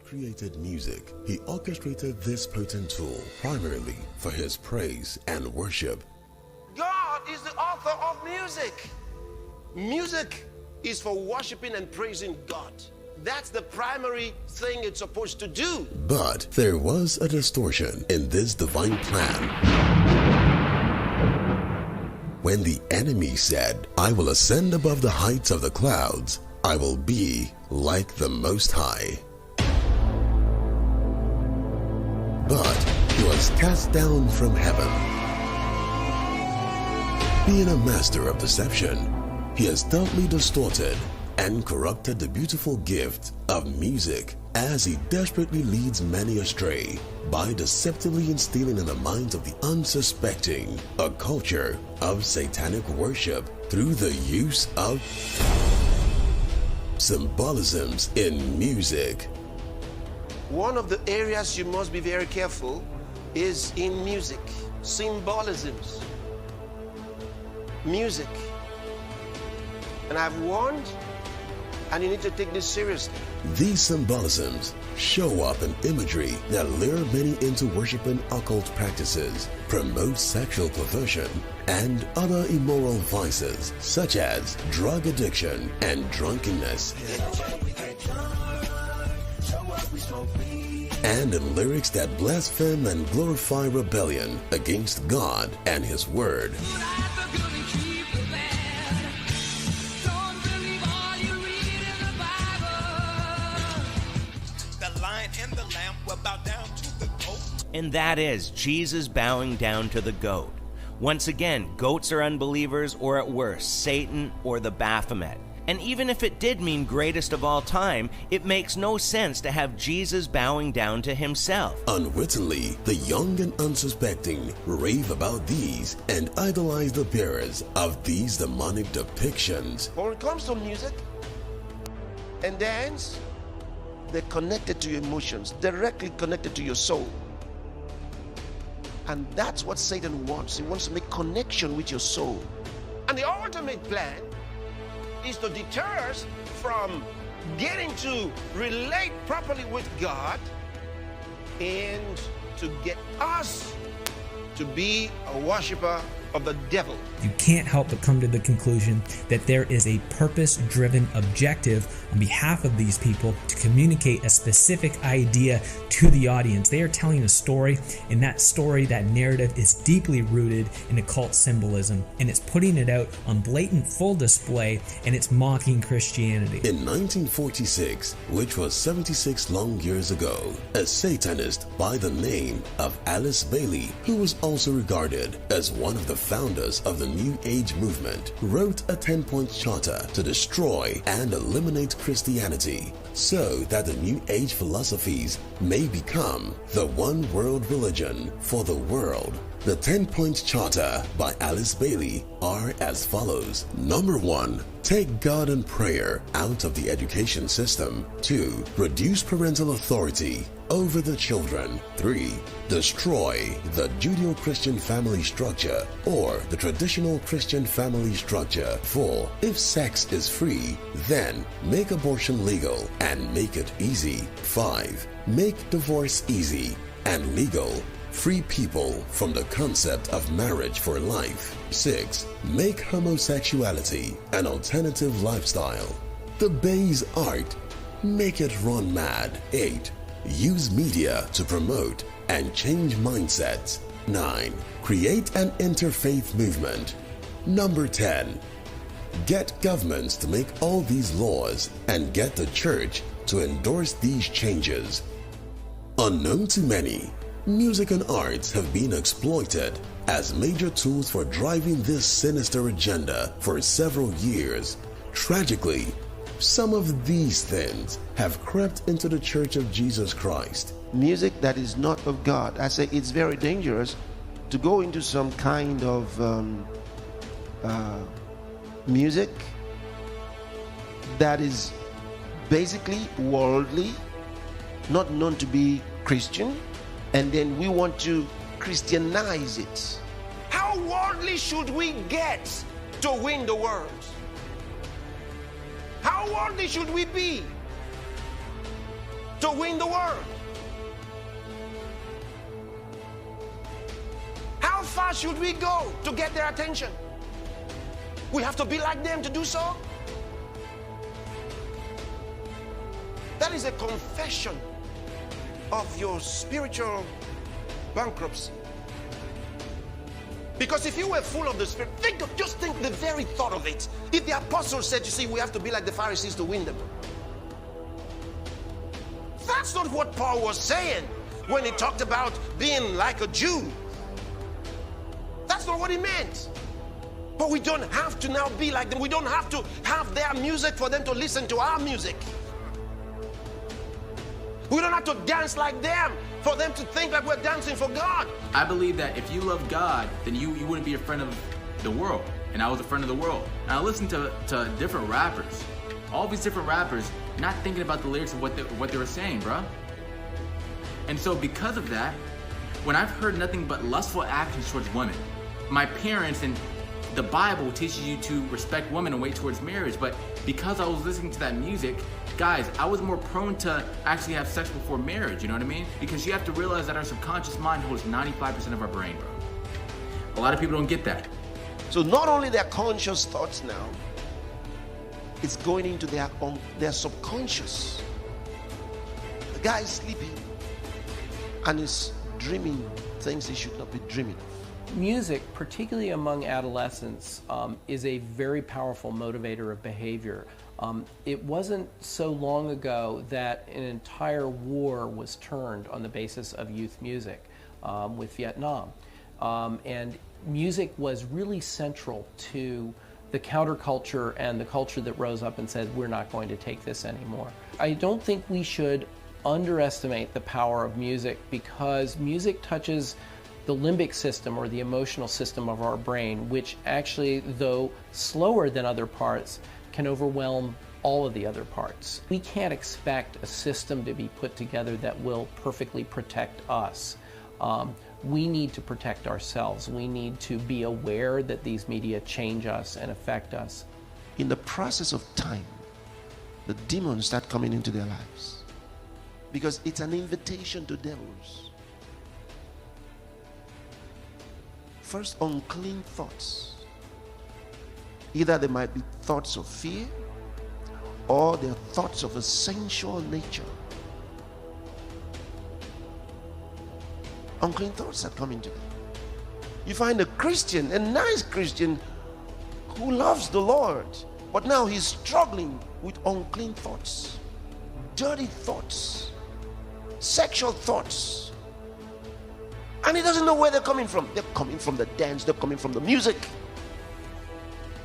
created music, he orchestrated this potent tool primarily for his praise and worship. God is the author of music. Music is for worshiping and praising God. That's the primary thing it's supposed to do. But there was a distortion in this divine plan. When the enemy said, "I will ascend above the heights of the clouds, I will be like the Most High." But he was cast down from heaven. Being a master of deception, he has stoutly distorted and corrupted the beautiful gift of music as he desperately leads many astray by deceptively instilling in the minds of the unsuspecting a culture of satanic worship through the use of symbolisms in music. One of the areas you must be very careful is in music. Symbolisms. Music. And I've warned, and you need to take this seriously. These symbolisms show up in imagery that lure many into worshiping occult practices, promote sexual perversion, and other immoral vices such as drug addiction and drunkenness. And in lyrics that blaspheme and glorify rebellion against God and His Word. And that is Jesus bowing down to the goat. Once again, goats are unbelievers, or at worst, Satan or the Baphomet. And even if it did mean greatest of all time, it makes no sense to have Jesus bowing down to himself. Unwittingly, the young and unsuspecting rave about these and idolize the bearers of these demonic depictions. But when it comes to music and dance, they're connected to your emotions, directly connected to your soul. And that's what Satan wants. He wants to make connection with your soul. And the ultimate plan is to deter us from getting to relate properly with God and to get us to be a worshiper of the devil. You can't help but come to the conclusion that there is a purpose-driven objective on behalf of these people to communicate a specific idea to the audience. They are telling a story, and that story, that narrative, is deeply rooted in occult symbolism, and it's putting it out on blatant full display, and it's mocking Christianity. In 1946, which was 76 long years ago, a Satanist by the name of Alice Bailey, who was also regarded as one of the founders of the New Age movement, wrote a 10-point charter to destroy and eliminate Christianity so that the New Age philosophies may become the one world religion for the world. The 10-point charter by Alice Bailey are as follows. Number 1. Take God and prayer out of the education system. 2. Reduce parental authority over the children. 3. Destroy the Judeo-Christian family structure or the traditional Christian family structure. 4. If sex is free, then make abortion legal and make it easy. 5. Make divorce easy and legal. Free people from the concept of marriage for life. 6. Make homosexuality an alternative lifestyle. The base art. Make it run mad. 8. Use media to promote and change mindsets. 9. Create an interfaith movement. Number 10. Get governments to make all these laws and get the church to endorse these changes. Unknown to many, music and arts have been exploited as major tools for driving this sinister agenda for several years. Tragically, some of these things have crept into the Church of Jesus Christ. Music that is not of God. I say it's very dangerous to go into some kind of music that is basically worldly, not known to be Christian, and then we want to Christianize it. How worldly should we get to win the world? How worldly should we be to to win the world. How far should we go to get their attention? We have to be like them to do so? That is a confession of your spiritual bankruptcy. Because if you were full of the Spirit, just think the very thought of it. If the apostles said, you see, we have to be like the Pharisees to win them. That's not what Paul was saying when he talked about being like a Jew. That's not what he meant. But we don't have to now be like them. We don't have to have their music for them to listen to our music. We don't have to dance like them for them to think like we're dancing for God. I believe that if you love God, then you wouldn't be a friend of the world. And I was a friend of the world. And I listened to different rappers. All these different rappers, not thinking about the lyrics of what they were saying, bro. And so because of that, when I've heard nothing but lustful actions towards women, my parents and the Bible teaches you to respect women and wait towards marriage, but because I was listening to that music, guys, I was more prone to actually have sex before marriage, you know what I mean? Because you have to realize that our subconscious mind holds 95% of our brain, bro. A lot of people don't get that. So not only their conscious thoughts now, it's going into their subconscious. The guy is sleeping and is dreaming things he should not be dreaming of. Music, particularly among adolescents, is a very powerful motivator of behavior. It wasn't so long ago that an entire war was turned on the basis of youth music with Vietnam. And music was really central to the counterculture and the culture that rose up and said, we're not going to take this anymore. I don't think we should underestimate the power of music, because music touches the limbic system, or the emotional system of our brain, which actually, though slower than other parts, can overwhelm all of the other parts. We can't expect a system to be put together that will perfectly protect us. We need to protect ourselves. We need to be aware that these media change us and affect us. In the process of time, the demons start coming into their lives, because it's an invitation to devils. First, unclean thoughts. Either they might be thoughts of fear, or they're thoughts of a sensual nature. Unclean thoughts that come into them. You find a Christian, a nice Christian, who loves the Lord, but now he's struggling with unclean thoughts, dirty thoughts, sexual thoughts. And he doesn't know where they're coming from. They're coming from the dance, they're coming from the music.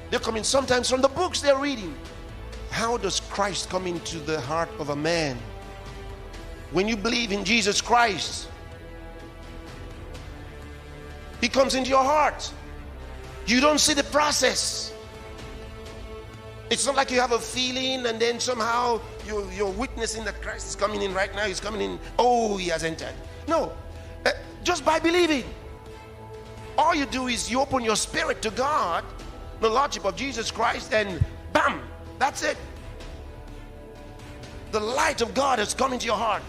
They're coming sometimes from the books they're reading. How does Christ come into the heart of a man? When you believe in Jesus Christ, he comes into your heart. You don't see the process. It's not like you have a feeling and then somehow you're witnessing that Christ is coming in right now. He's coming in. Oh, he has entered. No. Just by believing. All you do is you open your spirit to God, the Lordship of Jesus Christ, and bam, that's it. The light of God has come into your heart.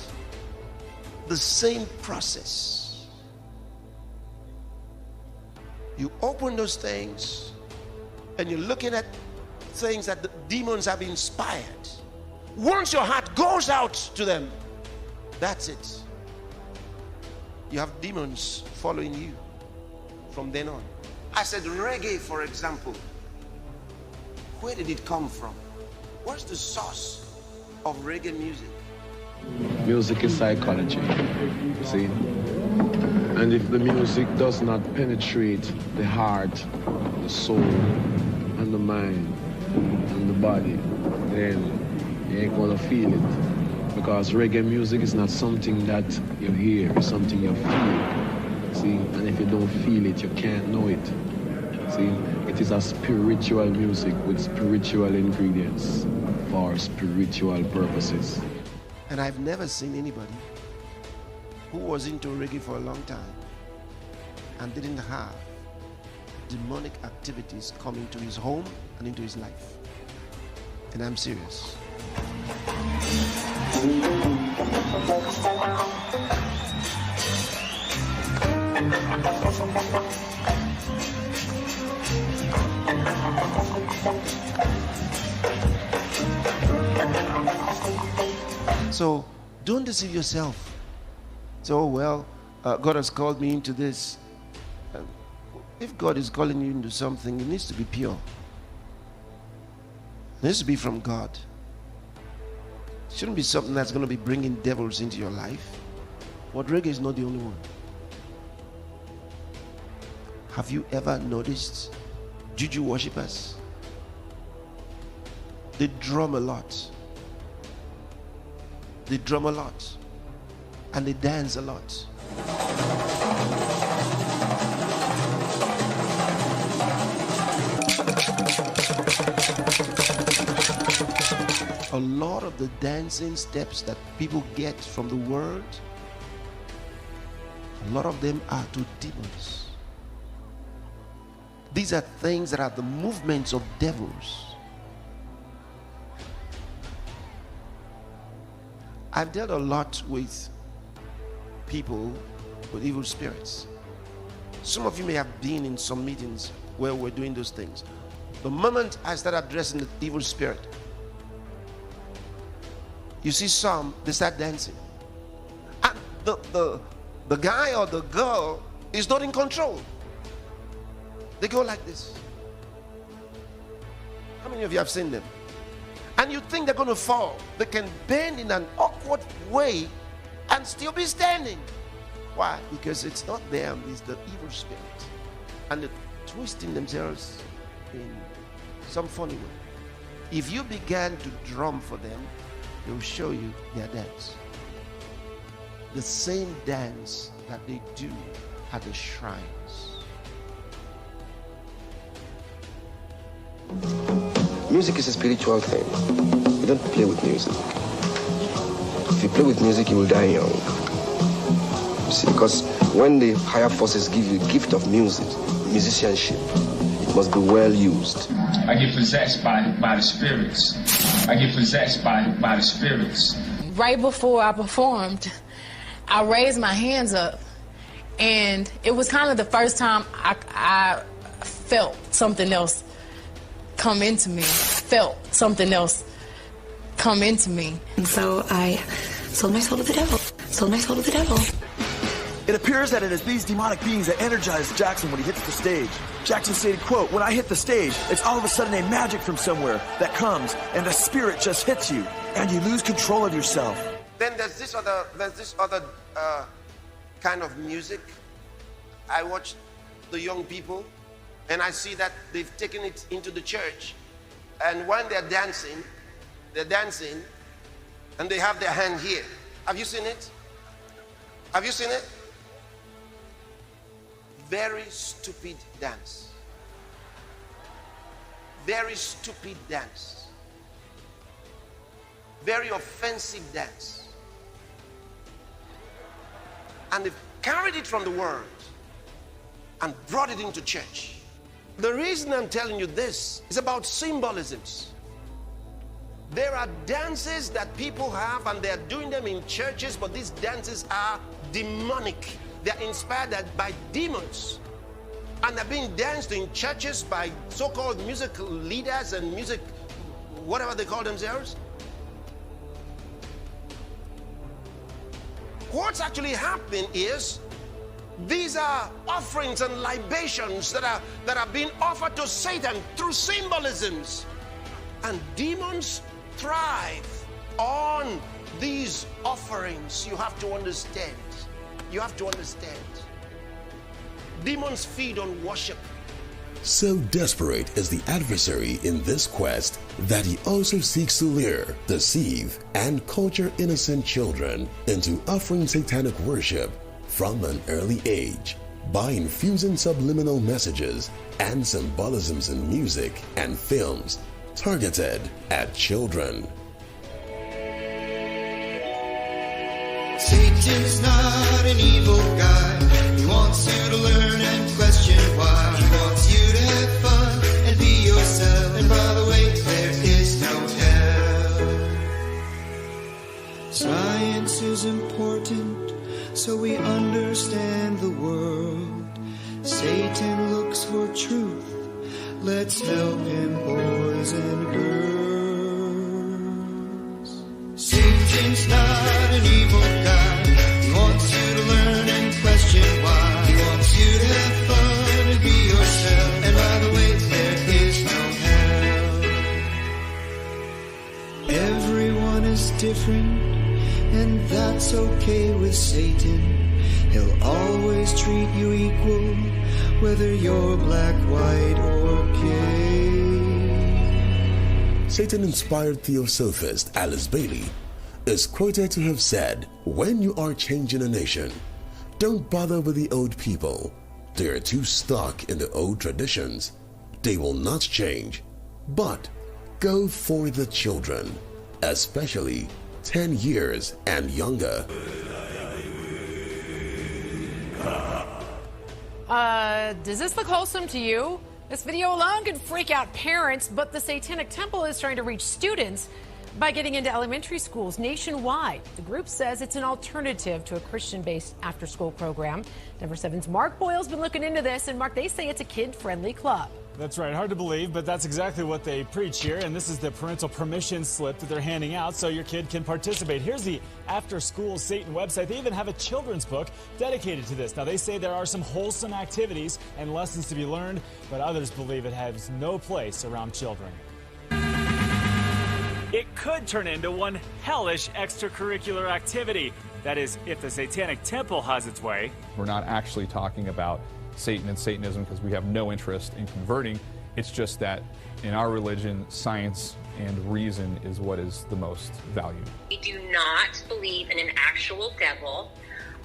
The same process. You open those things and you're looking at things that the demons have inspired. Once your heart goes out to them, that's it. You have demons following you from then on. I said reggae, for example. Where did it come from? What's the source of reggae music? Music is psychology, see? And if the music does not penetrate the heart, the soul, and the mind, and the body, then you ain't gonna feel it. Because reggae music is not something that you hear, it's something you feel. See? And if you don't feel it, you can't know it. See? It is a spiritual music with spiritual ingredients for spiritual purposes. And I've never seen anybody who was into reggae for a long time and didn't have demonic activities come into his home and into his life. And I'm serious. So don't deceive yourself. So, oh, well, God has called me into this. If God is calling you into something, it needs to be pure. It needs to be from God. It shouldn't be something that's going to be bringing devils into your life. But reggae is not the only one. Have you ever noticed juju worshippers? They drum a lot. They drum a lot. And they dance a lot. A lot of the dancing steps that people get from the world, a lot of them are to demons. These are things that are the movements of devils. I've dealt a lot with people with evil spirits. Some of you may have been in some meetings where we're doing those things. The moment I start addressing the evil spirit, you see some, they start dancing. And the guy or the girl is not in control. They go like this. How many of you have seen them? And you think they're going to fall. They can bend in an awkward way and still be standing. Why? Because it's not them, it's the evil spirit. And they're twisting themselves in some funny way. If you began to drum for them, they'll show you their dance. The same dance that they do at the shrines. Music is a spiritual thing. You don't play with music. If you play with music, you will die young. You see, because when the higher forces give you the gift of music, musicianship, it must be well used. I get possessed by the spirits. I get possessed by the spirits. Right before I performed, I raised my hands up, and it was kind of the first time I felt something else come into me. Felt something else come into me. And so I sold my soul to the devil. Sold my soul to the devil. It appears that it is these demonic beings that energize Jackson when he hits the stage. Jackson stated, quote, "When I hit the stage, it's all of a sudden a magic from somewhere that comes and the spirit just hits you and you lose control of yourself." Then there's this other kind of music. I watch the young people and I see that they've taken it into the church, and when they're dancing and they have their hand here. Have you seen it? Have you seen it? Very stupid dance. Very stupid dance. Very offensive dance. And they've carried it from the world and brought it into church. The reason I'm telling you this is about symbolisms. There are dances that people have and they're doing them in churches, but these dances are demonic. They're inspired by demons. And they're being danced in churches by so-called musical leaders and music, whatever they call themselves. What's actually happening is these are offerings and libations that are being offered to Satan through symbolisms. And demons thrive on these offerings. You have to understand. You have to understand. Demons feed on worship. So desperate is the adversary in this quest that he also seeks to lure, deceive, and culture innocent children into offering satanic worship from an early age by infusing subliminal messages and symbolisms in music and films targeted at children. Satan's not an evil guy. He wants you to learn and question why. He wants you to have fun and be yourself. And by the way, there is no hell. Science is important, so we understand the world. Satan looks for truth. Let's help him, boys and girls. Satan's not and that's okay with Satan. He'll always treat you equal, whether you're black, white, or gay. Satan-inspired theosophist Alice Bailey is quoted to have said, "When you are changing a nation, don't bother with the old people. They are too stuck in the old traditions. They will not change. But go for the children, especially 10 years and younger." Does this look wholesome to you? This video alone could freak out parents, but the Satanic Temple is trying to reach students by getting into elementary schools nationwide. The group says it's an alternative to a Christian-based after-school program. Denver 7's Mark Boyle's been looking into this, and Mark, they say it's a kid-friendly club. That's right. Hard to believe, but that's exactly what they preach here. And this is the parental permission slip that they're handing out so your kid can participate. Here's the After School Satan website. They even have a children's book dedicated to this. Now, they say there are some wholesome activities and lessons to be learned, but others believe it has no place around children. It could turn into one hellish extracurricular activity. That is, if the Satanic Temple has its way. We're not actually talking about Satan and Satanism because we have no interest in converting. It's just that in our religion, science and reason is what is the most valued. We do not believe in an actual devil.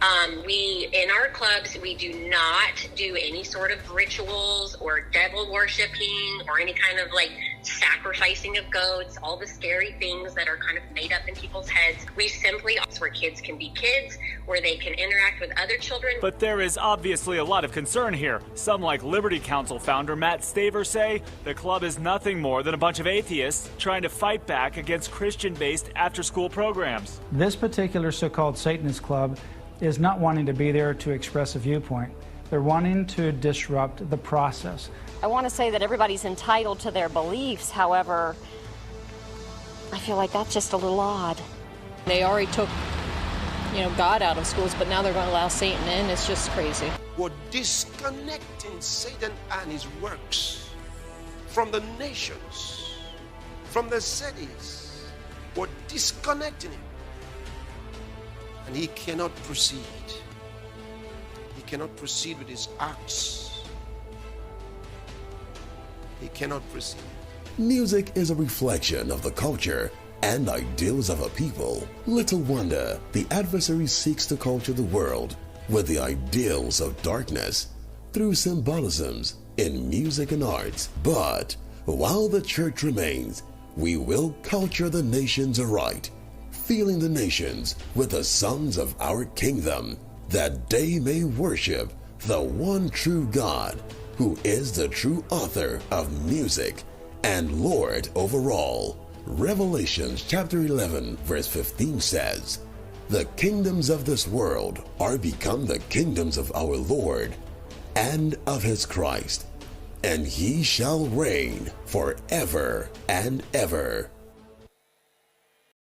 In our clubs, we do not do any sort of rituals or devil worshiping or any kind of like sacrificing of goats, all the scary things that are kind of made up in people's heads. We simply, where kids can be kids, where they can interact with other children. But there is obviously a lot of concern here. Some, like Liberty Counsel founder Matt Staver, say the club is nothing more than a bunch of atheists trying to fight back against Christian-based after-school programs. This particular so-called Satanist club is not wanting to be there to express a viewpoint. They're wanting to disrupt the process. I want to say that everybody's entitled to their beliefs. However, I feel like that's just a little odd. They already took, God out of schools, but now they're going to allow Satan in. It's just crazy. We're disconnecting Satan and his works from the nations, from the cities. We're disconnecting him. And he cannot proceed. He cannot proceed with his acts. He cannot proceed. Music is a reflection of the culture and ideals of a people. Little wonder the adversary seeks to culture the world with the ideals of darkness through symbolisms in music and arts. But while the church remains, we will culture the nations aright, filling the nations with the songs of our kingdom, that they may worship the one true God, who is the true author of music and Lord over all. Revelations chapter 11 verse 15 says, "The kingdoms of this world are become the kingdoms of our Lord and of his Christ, and he shall reign forever and ever."